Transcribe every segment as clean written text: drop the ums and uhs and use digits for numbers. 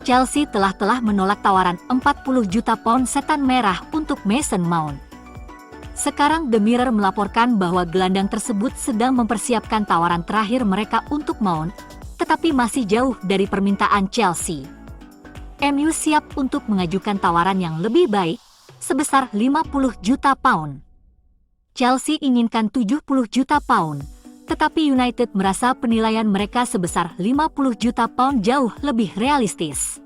Chelsea telah menolak tawaran 40 juta pound setan merah untuk Mason Mount. Sekarang The Mirror melaporkan bahwa gelandang tersebut sedang mempersiapkan tawaran terakhir mereka untuk Mount, tetapi masih jauh dari permintaan Chelsea. MU siap untuk mengajukan tawaran yang lebih baik, sebesar 50 juta pound. Chelsea inginkan 70 juta pound, tetapi United merasa penilaian mereka sebesar 50 juta pound jauh lebih realistis.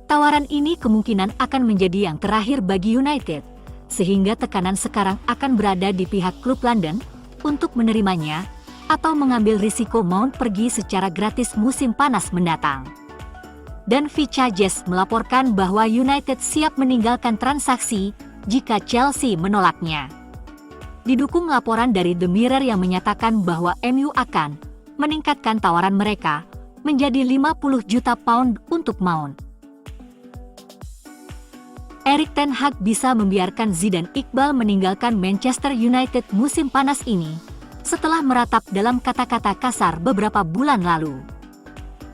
Tawaran ini kemungkinan akan menjadi yang terakhir bagi United, sehingga tekanan sekarang akan berada di pihak klub London untuk menerimanya atau mengambil risiko Mount pergi secara gratis musim panas mendatang. Dan Vicajes melaporkan bahwa United siap meninggalkan transaksi jika Chelsea menolaknya. Didukung laporan dari The Mirror yang menyatakan bahwa MU akan meningkatkan tawaran mereka menjadi 50 juta pound untuk Mount. Erik ten Hag bisa membiarkan Zidane Iqbal meninggalkan Manchester United musim panas ini setelah meratap dalam kata-kata kasar beberapa bulan lalu.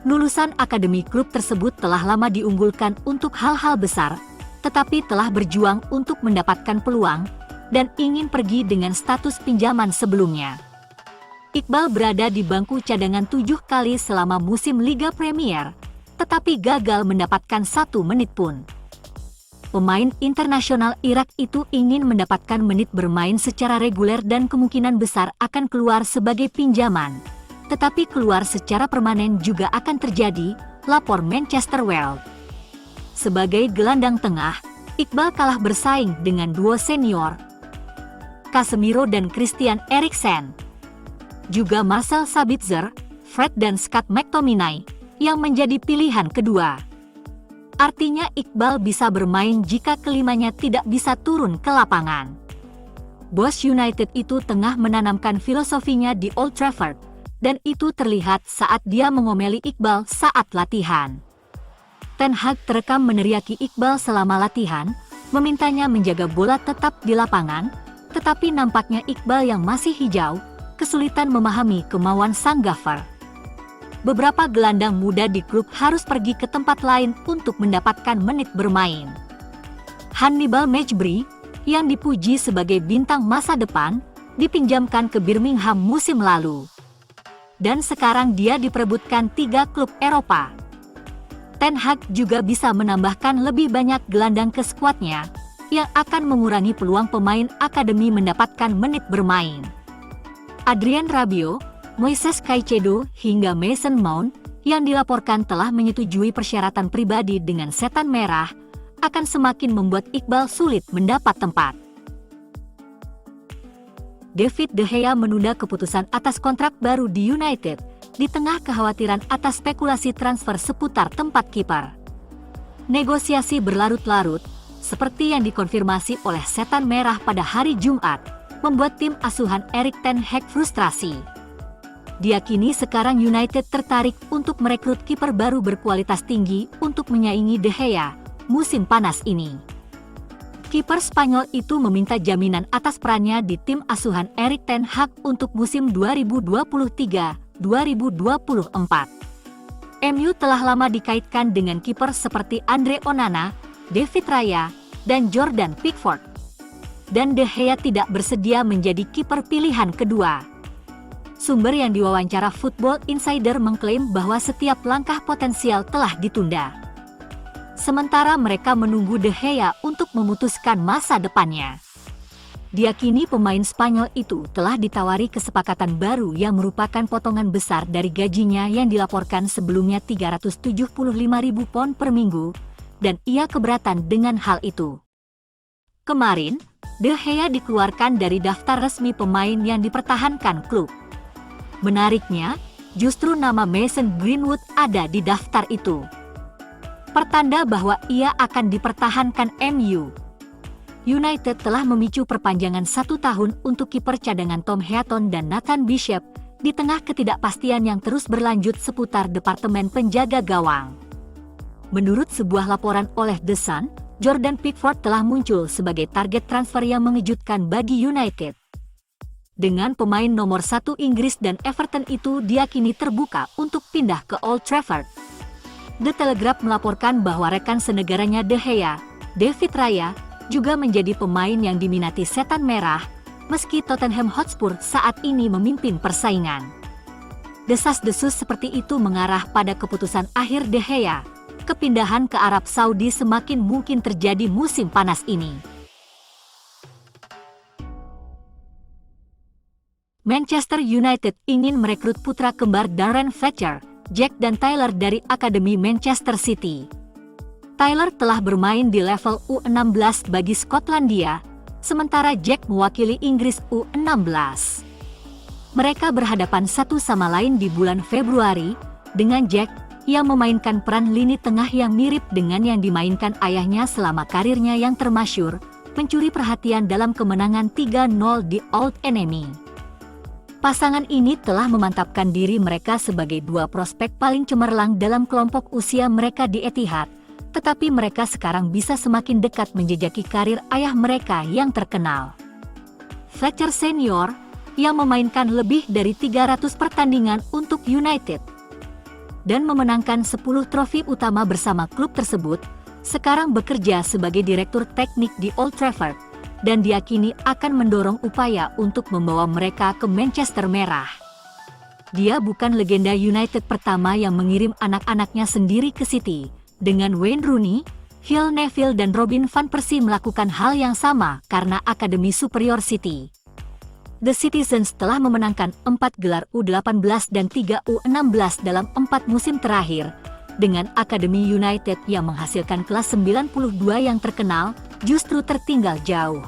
Lulusan akademi klub tersebut telah lama diunggulkan untuk hal-hal besar, tetapi telah berjuang untuk mendapatkan peluang dan ingin pergi dengan status pinjaman sebelumnya. Iqbal berada di bangku cadangan 7 kali selama musim Liga Premier, tetapi gagal mendapatkan 1 menit pun. Pemain internasional Irak itu ingin mendapatkan menit bermain secara reguler dan kemungkinan besar akan keluar sebagai pinjaman. Tetapi keluar secara permanen juga akan terjadi, lapor Manchester World. Sebagai gelandang tengah, Iqbal kalah bersaing dengan duo senior, Casemiro dan Christian Eriksen. Juga Marcel Sabitzer, Fred dan Scott McTominay, yang menjadi pilihan kedua. Artinya Iqbal bisa bermain jika kelimanya tidak bisa turun ke lapangan. Bos United itu tengah menanamkan filosofinya di Old Trafford, dan itu terlihat saat dia mengomeli Iqbal saat latihan. Ten Hag terekam meneriaki Iqbal selama latihan, memintanya menjaga bola tetap di lapangan, tetapi nampaknya Iqbal yang masih hijau, kesulitan memahami kemauan sang gaffer. Beberapa gelandang muda di klub harus pergi ke tempat lain untuk mendapatkan menit bermain. Hannibal Mejbri, yang dipuji sebagai bintang masa depan, dipinjamkan ke Birmingham musim lalu. Dan sekarang dia diperebutkan 3 klub Eropa. Ten Hag juga bisa menambahkan lebih banyak gelandang ke skuadnya, yang akan mengurangi peluang pemain akademi mendapatkan menit bermain. Adrien Rabiot, Moises Caicedo hingga Mason Mount, yang dilaporkan telah menyetujui persyaratan pribadi dengan setan merah, akan semakin membuat Iqbal sulit mendapat tempat. David De Gea menunda keputusan atas kontrak baru di United, di tengah kekhawatiran atas spekulasi transfer seputar tempat kiper. Negosiasi berlarut-larut, seperti yang dikonfirmasi oleh setan merah pada hari Jumat, membuat tim asuhan Erik ten Hag frustrasi. Diakini sekarang United tertarik untuk merekrut kiper baru berkualitas tinggi untuk menyaingi De Gea musim panas ini. Kiper Spanyol itu meminta jaminan atas perannya di tim asuhan Erik ten Hag untuk musim 2023-2024. MU telah lama dikaitkan dengan kiper seperti Andre Onana, David Raya, dan Jordan Pickford. Dan De Gea tidak bersedia menjadi kiper pilihan kedua. Sumber yang diwawancara Football Insider mengklaim bahwa setiap langkah potensial telah ditunda. Sementara mereka menunggu De Gea untuk memutuskan masa depannya. Diakini pemain Spanyol itu telah ditawari kesepakatan baru yang merupakan potongan besar dari gajinya yang dilaporkan sebelumnya 375.000 pound per minggu, dan ia keberatan dengan hal itu. Kemarin, De Gea dikeluarkan dari daftar resmi pemain yang dipertahankan klub. Menariknya, justru nama Mason Greenwood ada di daftar itu. Pertanda bahwa ia akan dipertahankan MU. United telah memicu perpanjangan 1 tahun untuk kiper cadangan Tom Heaton dan Nathan Bishop di tengah ketidakpastian yang terus berlanjut seputar departemen penjaga gawang. Menurut sebuah laporan oleh The Sun, Jordan Pickford telah muncul sebagai target transfer yang mengejutkan bagi United. Dengan pemain nomor 1 Inggris dan Everton itu diyakini terbuka untuk pindah ke Old Trafford. The Telegraph melaporkan bahwa rekan senegaranya De Gea, David Raya, juga menjadi pemain yang diminati Setan Merah, meski Tottenham Hotspur saat ini memimpin persaingan. Desas-desus seperti itu mengarah pada keputusan akhir De Gea. Kepindahan ke Arab Saudi semakin mungkin terjadi musim panas ini. Manchester United ingin merekrut putra kembar Darren Fletcher, Jack dan Tyler dari Akademi Manchester City. Tyler telah bermain di level U16 bagi Skotlandia, sementara Jack mewakili Inggris U16. Mereka berhadapan satu sama lain di bulan Februari, dengan Jack yang memainkan peran lini tengah yang mirip dengan yang dimainkan ayahnya selama karirnya yang termasyhur, mencuri perhatian dalam kemenangan 3-0 di Old Enemy. Pasangan ini telah memantapkan diri mereka sebagai dua prospek paling cemerlang dalam kelompok usia mereka di Etihad, tetapi mereka sekarang bisa semakin dekat menjejaki karir ayah mereka yang terkenal. Fletcher Senior, yang memainkan lebih dari 300 pertandingan untuk United dan memenangkan 10 trofi utama bersama klub tersebut, sekarang bekerja sebagai direktur teknik di Old Trafford, dan diyakini akan mendorong upaya untuk membawa mereka ke Manchester Merah. Dia bukan legenda United pertama yang mengirim anak-anaknya sendiri ke City. Dengan Wayne Rooney, Phil Neville dan Robin van Persie melakukan hal yang sama karena Akademi Superior City. The Citizens telah memenangkan 4 gelar U18 dan 3 U16 dalam 4 musim terakhir, dengan Akademi United yang menghasilkan kelas 92 yang terkenal, justru tertinggal jauh.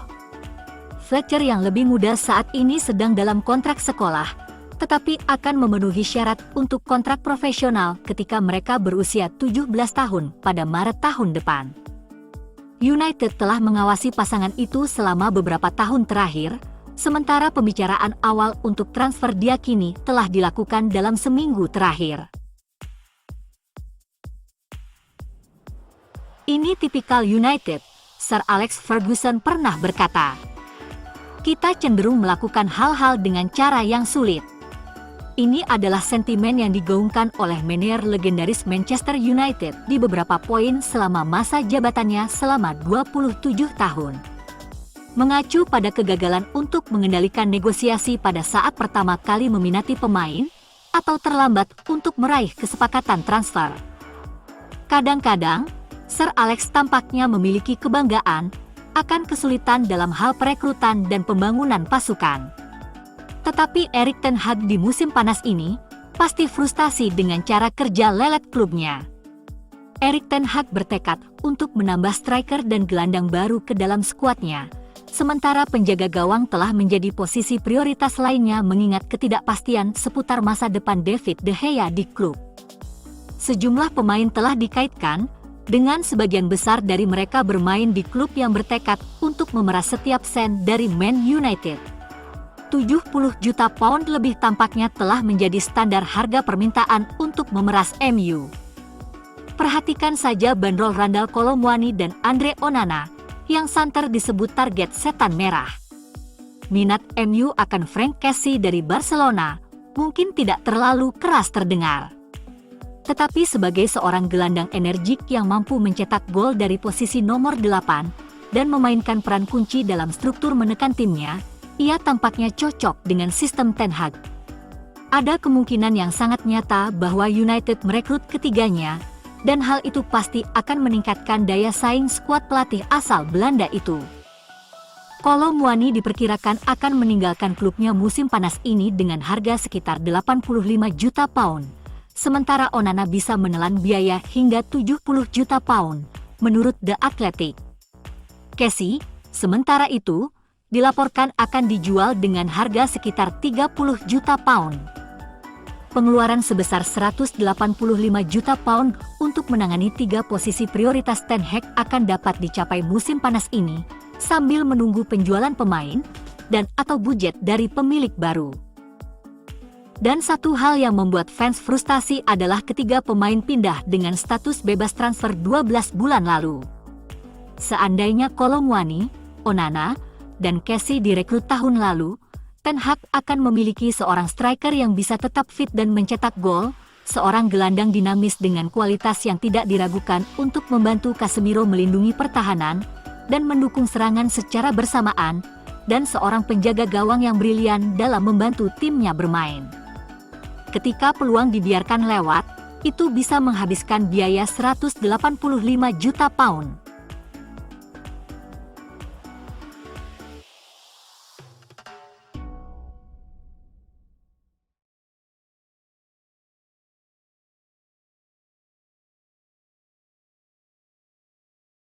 Fletcher yang lebih muda saat ini sedang dalam kontrak sekolah, tetapi akan memenuhi syarat untuk kontrak profesional ketika mereka berusia 17 tahun pada Maret tahun depan. United telah mengawasi pasangan itu selama beberapa tahun terakhir, sementara pembicaraan awal untuk transfer diyakini telah dilakukan dalam seminggu terakhir. Ini tipikal United, Sir Alex Ferguson pernah berkata. Kita cenderung melakukan hal-hal dengan cara yang sulit. Ini adalah sentimen yang digaungkan oleh manajer legendaris Manchester United di beberapa poin selama masa jabatannya selama 27 tahun. Mengacu pada kegagalan untuk mengendalikan negosiasi pada saat pertama kali meminati pemain, atau terlambat untuk meraih kesepakatan transfer. Kadang-kadang, Sir Alex tampaknya memiliki kebanggaan akan kesulitan dalam hal perekrutan dan pembangunan pasukan. Tetapi Erik ten Hag di musim panas ini pasti frustasi dengan cara kerja lelet klubnya. Erik ten Hag bertekad untuk menambah striker dan gelandang baru ke dalam skuadnya, sementara penjaga gawang telah menjadi posisi prioritas lainnya mengingat ketidakpastian seputar masa depan David De Gea di klub. Sejumlah pemain telah dikaitkan, dengan sebagian besar dari mereka bermain di klub yang bertekad untuk memeras setiap sen dari Man United. 70 juta pound lebih tampaknya telah menjadi standar harga permintaan untuk memeras MU. Perhatikan saja bandrol Randal Kolo Muani dan Andre Onana, yang santer disebut target setan merah. Minat MU akan Frank Kessie dari Barcelona mungkin tidak terlalu keras terdengar. Tetapi sebagai seorang gelandang energik yang mampu mencetak gol dari posisi nomor 8 dan memainkan peran kunci dalam struktur menekan timnya, ia tampaknya cocok dengan sistem Ten Hag. Ada kemungkinan yang sangat nyata bahwa United merekrut ketiganya, dan hal itu pasti akan meningkatkan daya saing skuad pelatih asal Belanda itu. Kolo Muani diperkirakan akan meninggalkan klubnya musim panas ini dengan harga sekitar 85 juta pound. Sementara Onana bisa menelan biaya hingga 70 juta pound, menurut The Athletic. Kessie, sementara itu, dilaporkan akan dijual dengan harga sekitar 30 juta pound. Pengeluaran sebesar 185 juta pound untuk menangani 3 posisi prioritas Ten Hag akan dapat dicapai musim panas ini, sambil menunggu penjualan pemain, dan atau budget dari pemilik baru. Dan satu hal yang membuat fans frustasi adalah ketiga pemain pindah dengan status bebas transfer 12 bulan lalu. Seandainya Kolo Muani, Onana, dan Kessie direkrut tahun lalu, Ten Hag akan memiliki seorang striker yang bisa tetap fit dan mencetak gol, seorang gelandang dinamis dengan kualitas yang tidak diragukan untuk membantu Casemiro melindungi pertahanan dan mendukung serangan secara bersamaan, dan seorang penjaga gawang yang brilian dalam membantu timnya bermain. Ketika peluang dibiarkan lewat, itu bisa menghabiskan biaya 185 juta pound.